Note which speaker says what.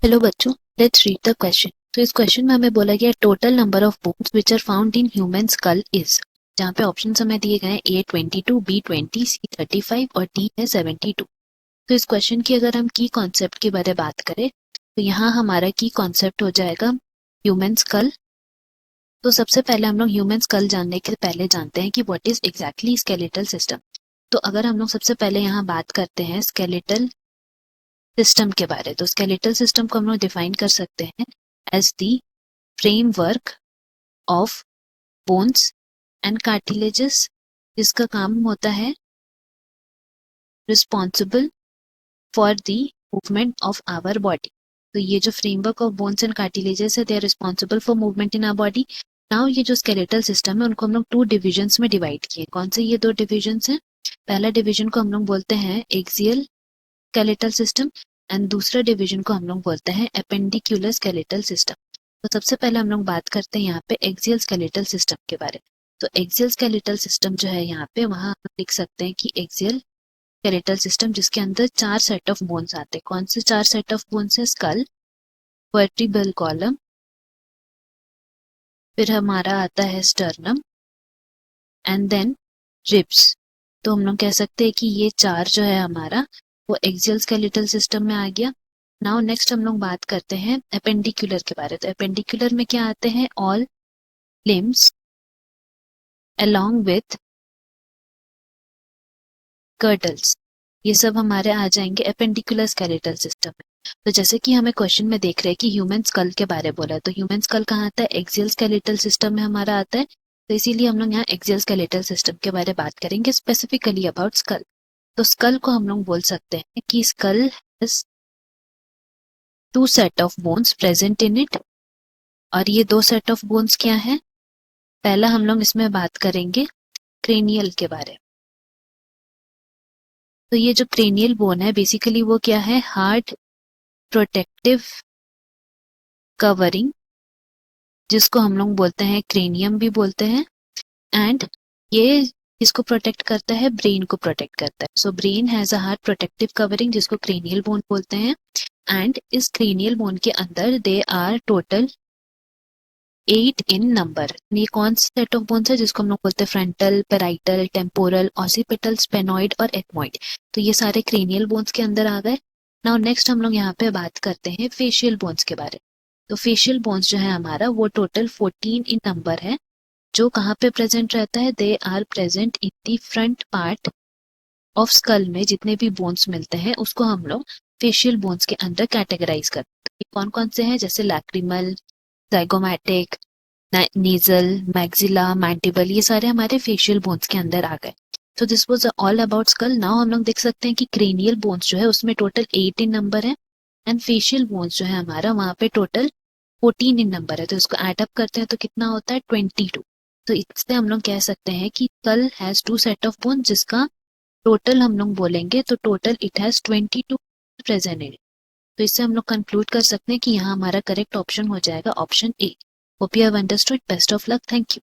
Speaker 1: Hello बच्चों, let's read the question. तो इस क्वेश्चन में हमें बोला गया total number of bones which are found in human skull is, जहाँ पे ऑप्शन हमें दिए गए हैं A22, B20, C35 और D है 72। तो इस क्वेश्चन की अगर हम की कॉन्सेप्ट के बारे में बात करें तो यहाँ हमारा की कॉन्सेप्ट हो जाएगा ह्यूमन स्कल। तो सबसे पहले हम लोग ह्यूमन स्कल जानने के पहले जानते हैं कि what is exactly skeletal system. तो अगर हम लोग सबसे पहले यहाँ बात करते हैं स्केलेटल सिस्टम के बारे, तो स्केलेटल सिस्टम को हम लोग डिफाइन कर सकते हैं as the framework of bones and cartilages, जिसका काम होता है responsible for the movement of our body. तो ये जो framework of bones and cartilages है they are responsible for movement in our body. Now ये जो स्केलेटल सिस्टम है उनको हम लोग 2 डिविजन्स में डिवाइड किए। कौन से ये 2 डिविजन्स हैं? पहला डिवीजन को हम लोग बोलते हैं एक्सियल स्केलेटल सिस्टम एंड दूसरा डिवीजन को हम लोग बोलते हैं एपेंडिकुलर स्केलेटल सिस्टम। तो सबसे पहले हम लोग बात करते हैं यहाँ पे एक्सियल स्केलेटल सिस्टम के बारे में। तो एक्सियल स्केलेटल सिस्टम जो है यहाँ पे वहां हम लिख सकते हैं कि एक्सियल स्केलेटल सिस्टम जिसके अंदर 4 सेट ऑफ बोन्स आते हैं। कौन से 4 सेट ऑफ बोन्स है? स्कल, वर्टिब्रल कॉलम, फिर हमारा आता है स्टर्नम एंड देन रिब्स। तो हम लोग कह सकते हैं कि ये 4 जो है हमारा वो एक्सियल स्केलेटल सिस्टम में आ गया। नाउ नेक्स्ट हम लोग बात करते हैं एपेंडिकुलर के बारे में। तो एपेंडिकुलर में क्या आते हैं? ऑल लिम्स अलोंग विथ कर्टल्स, ये सब हमारे आ जाएंगे एपेंडिकुलर स्केलेटल सिस्टम में। तो जैसे कि हमें क्वेश्चन में देख रहे हैं कि ह्यूमन स्कल के बारे में बोला है, तो ह्यूमन स्कल कहाँ आता है? एक्सियल स्केलेटल सिस्टम में हमारा आता है। तो इसीलिए हम लोग यहाँ एक्सियल स्केलेटल सिस्टम के बारे में बात करेंगे स्पेसिफिकली अबाउट स्कल। तो स्कल को हम लोग बोल सकते हैं कि skull has 2 set of bones present in it. और ये 2 सेट ऑफ बोन्स क्या है? पहला हम लोग इसमें बात करेंगे क्रेनियल के बारे में। तो ये जो क्रेनियल बोन है बेसिकली वो क्या है? हार्ड प्रोटेक्टिव कवरिंग, जिसको हम लोग बोलते हैं क्रेनियम भी बोलते हैं। एंड ये इसको प्रोटेक्ट करता है, ब्रेन को प्रोटेक्ट करता है। So brain has a hard protective covering जिसको क्रेनियल बोन बोलते हैं। एंड इस क्रेनियल बोन के अंदर they are total 8 in number. ये कौन सा सेट ऑफ बोन्स है? जिसको हम लोग बोलते हैं फ्रंटल, पेराइटल, टेम्पोरल, ऑसिपिटल, स्पेनॉइड और एथमॉइड। तो ये सारे क्रेनियल बोन्स के अंदर आ गए। नाउ नेक्स्ट हम लोग यहाँ पे बात करते हैं फेशियल बोन्स के बारे में। तो फेशियल बोन्स जो है हमारा वो टोटल 14 इन नंबर है। जो कहाँ पे प्रेजेंट रहता है? They are present in the front part of skull में जितने भी बोन्स मिलते हैं उसको हम लोग फेशियल बोन्स के अंदर कैटेगराइज करते हैं। कौन कौन से हैं? जैसे लैक्रिमल, जाइगोमैटिक, नेजल, मैक्सिला, मैंटिबल, ये सारे हमारे फेशियल बोन्स के अंदर आ गए। तो this was all about skull. Now हम लोग देख सकते हैं कि क्रेनियल बोन्स जो है उसमें टोटल 8 इन नंबर है एंड फेशियल बोन्स जो है हमारा वहां पे टोटल 14 इन नंबर है। तो इसको एड अप करते हैं तो कितना होता है? 22। तो इससे हम लोग कह सकते हैं कि skull has 2 set of bones जिसका टोटल हम लोग बोलेंगे तो total it has 22 present in. तो इससे हम लोग कंक्लूड कर सकते हैं कि यहाँ हमारा करेक्ट ऑप्शन हो जाएगा option A. Hope you have understood. Best of luck. Thank you.